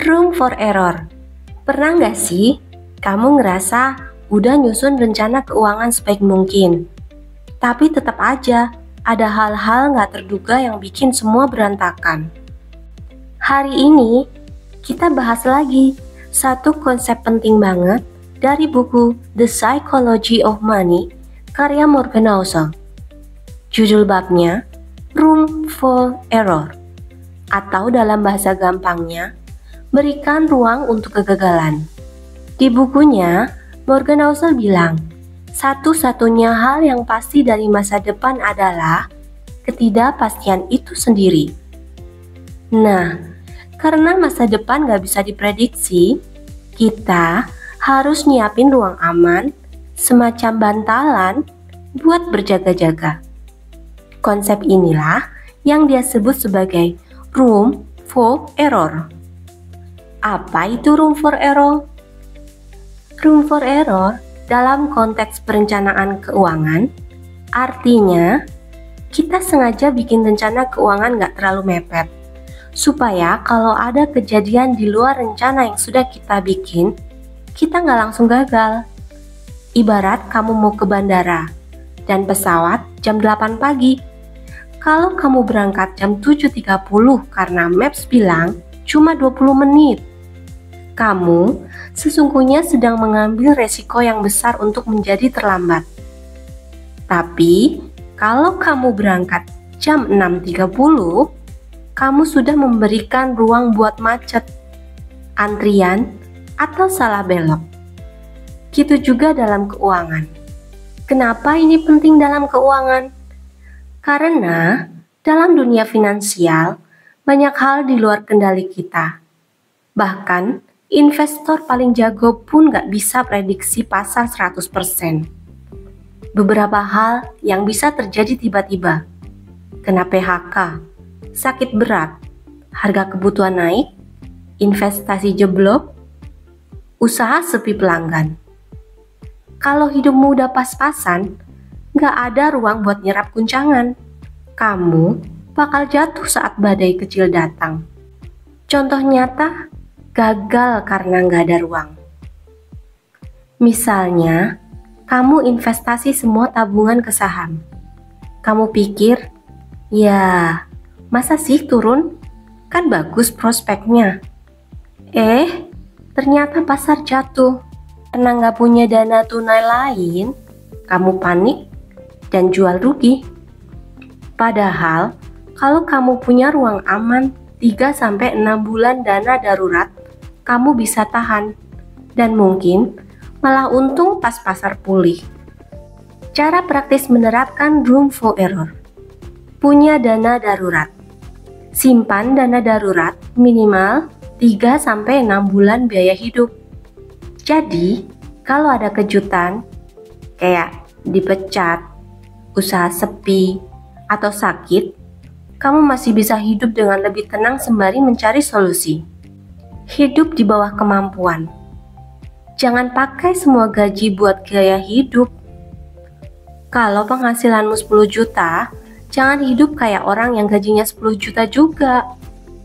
Room for error. Pernah nggak sih kamu ngerasa udah nyusun rencana keuangan sebaik mungkin, tapi tetap aja ada hal-hal nggak terduga yang bikin semua berantakan? Hari ini kita bahas lagi satu konsep penting banget dari buku The Psychology of Money karya Morgan Housel. Judul babnya Room for Error, atau dalam bahasa gampangnya, berikan ruang untuk kegagalan. Di bukunya, Morgan Housel bilang, satu-satunya hal yang pasti dari masa depan adalah ketidakpastian itu sendiri. Nah, karena masa depan gak bisa diprediksi, kita harus nyiapin ruang aman, semacam bantalan buat berjaga-jaga. Konsep inilah yang dia sebut sebagai room for error. Apa itu room for error? Room for error dalam konteks perencanaan keuangan artinya kita sengaja bikin rencana keuangan gak terlalu mepet, supaya kalau ada kejadian di luar rencana yang sudah kita bikin, kita gak langsung gagal. Ibarat kamu mau ke bandara dan pesawat jam 8 pagi. Kalau kamu berangkat jam 7.30 karena Maps bilang cuma 20 menit, kamu sesungguhnya sedang mengambil resiko yang besar untuk menjadi terlambat. Tapi, kalau kamu berangkat jam 6.30, kamu sudah memberikan ruang buat macet, antrian, atau salah belok. Gitu juga dalam keuangan. Kenapa ini penting dalam keuangan? Karena dalam dunia finansial, banyak hal di luar kendali kita. Bahkan, investor paling jago pun gak bisa prediksi pasar 100%. Beberapa hal yang bisa terjadi tiba-tiba. Kena PHK, sakit berat, harga kebutuhan naik, investasi jeblok, usaha sepi pelanggan. Kalau hidupmu udah pas-pasan, gak ada ruang buat nyerap guncangan. Kamu bakal jatuh saat badai kecil datang. Contoh nyata, gagal karena nggak ada ruang. Misalnya, kamu investasi semua tabungan ke saham. Kamu pikir, ya masa sih turun? Kan bagus prospeknya. Ternyata pasar jatuh. Karena nggak punya dana tunai lain, kamu panik dan jual rugi. Padahal, kalau kamu punya ruang aman 3-6 bulan dana darurat, kamu bisa tahan, dan mungkin malah untung pas pasar pulih. Cara praktis menerapkan room for error. Punya dana darurat. Simpan dana darurat minimal 3-6 bulan biaya hidup. Jadi, kalau ada kejutan, kayak dipecat, usaha sepi, atau sakit, kamu masih bisa hidup dengan lebih tenang sembari mencari solusi. Hidup di bawah kemampuan. Jangan pakai semua gaji buat gaya hidup. Kalau penghasilanmu 10 juta, jangan hidup kayak orang yang gajinya 10 juta juga.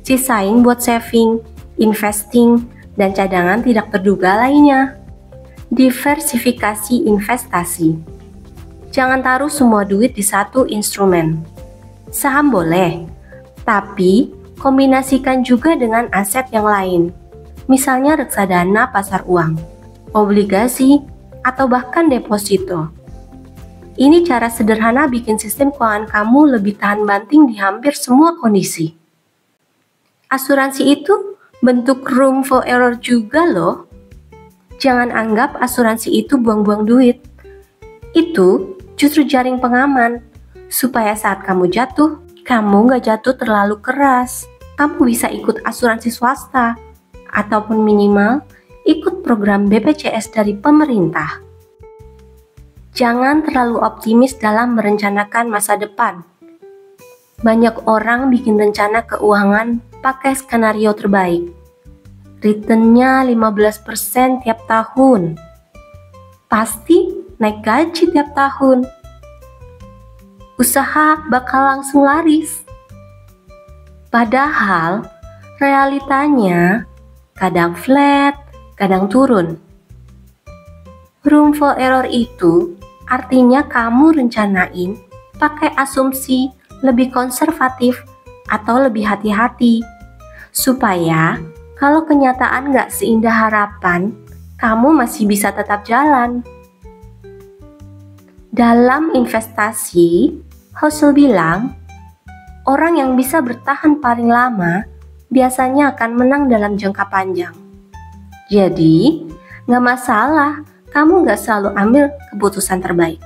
Sisain buat saving, investing, dan cadangan tidak terduga lainnya. Diversifikasi investasi. Jangan taruh semua duit di satu instrumen. Saham boleh, tapi kombinasikan juga dengan aset yang lain, misalnya reksadana pasar uang, obligasi, atau bahkan deposito. Ini cara sederhana bikin sistem keuangan kamu lebih tahan banting di hampir semua kondisi. Asuransi itu bentuk room for error juga loh. Jangan anggap asuransi itu buang-buang duit. Itu justru jaring pengaman, supaya saat kamu jatuh, kamu gak jatuh terlalu keras. Kamu bisa ikut asuransi swasta, ataupun minimal ikut program BPJS dari pemerintah. Jangan terlalu optimis dalam merencanakan masa depan. Banyak orang bikin rencana keuangan pakai skenario terbaik. Returnnya 15% tiap tahun. Pasti naik gaji tiap tahun. Usaha bakal langsung laris. Padahal realitanya kadang flat, kadang turun. Room for error itu artinya kamu rencanain pakai asumsi lebih konservatif atau lebih hati-hati, supaya kalau kenyataan nggak seindah harapan, kamu masih bisa tetap jalan. Dalam investasi, Hossel bilang, orang yang bisa bertahan paling lama biasanya akan menang dalam jangka panjang. Jadi, nggak masalah kamu nggak selalu ambil keputusan terbaik.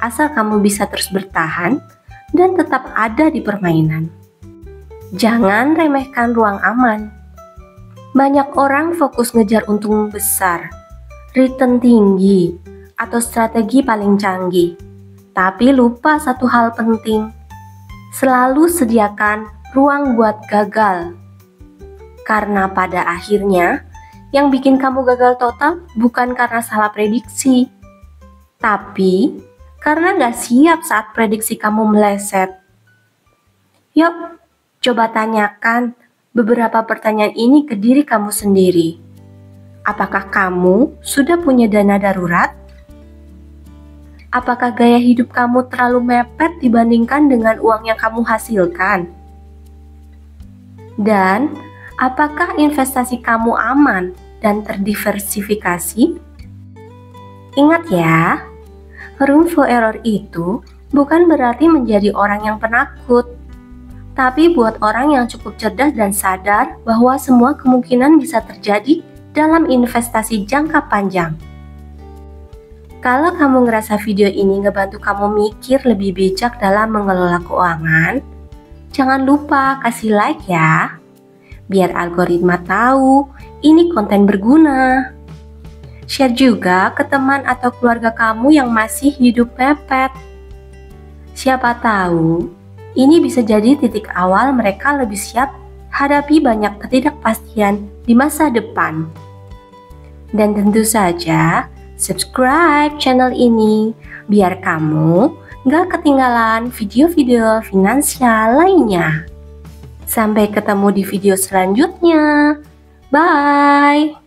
Asal kamu bisa terus bertahan dan tetap ada di permainan. Jangan remehkan ruang aman. Banyak orang fokus ngejar untung besar, return tinggi, atau strategi paling canggih. Tapi lupa satu hal penting. Selalu sediakan ruang buat gagal. Karena pada akhirnya, yang bikin kamu gagal total bukan karena salah prediksi, tapi karena gak siap saat prediksi kamu meleset. Yuk, coba tanyakan beberapa pertanyaan ini ke diri kamu sendiri. Apakah kamu sudah punya dana darurat? Apakah gaya hidup kamu terlalu mepet dibandingkan dengan uang yang kamu hasilkan? Dan apakah investasi kamu aman dan terdiversifikasi? Ingat ya, room for error itu bukan berarti menjadi orang yang penakut, tapi buat orang yang cukup cerdas dan sadar bahwa semua kemungkinan bisa terjadi dalam investasi jangka panjang. Kalau kamu ngerasa video ini ngebantu kamu mikir lebih bijak dalam mengelola keuangan, jangan lupa kasih like ya, biar algoritma tahu ini konten berguna. Share juga ke teman atau keluarga kamu yang masih hidup mepet. Siapa tahu, ini bisa jadi titik awal mereka lebih siap hadapi banyak ketidakpastian di masa depan. Dan tentu saja, subscribe channel ini biar kamu gak ketinggalan video-video finansial lainnya. Sampai ketemu di video selanjutnya. Bye!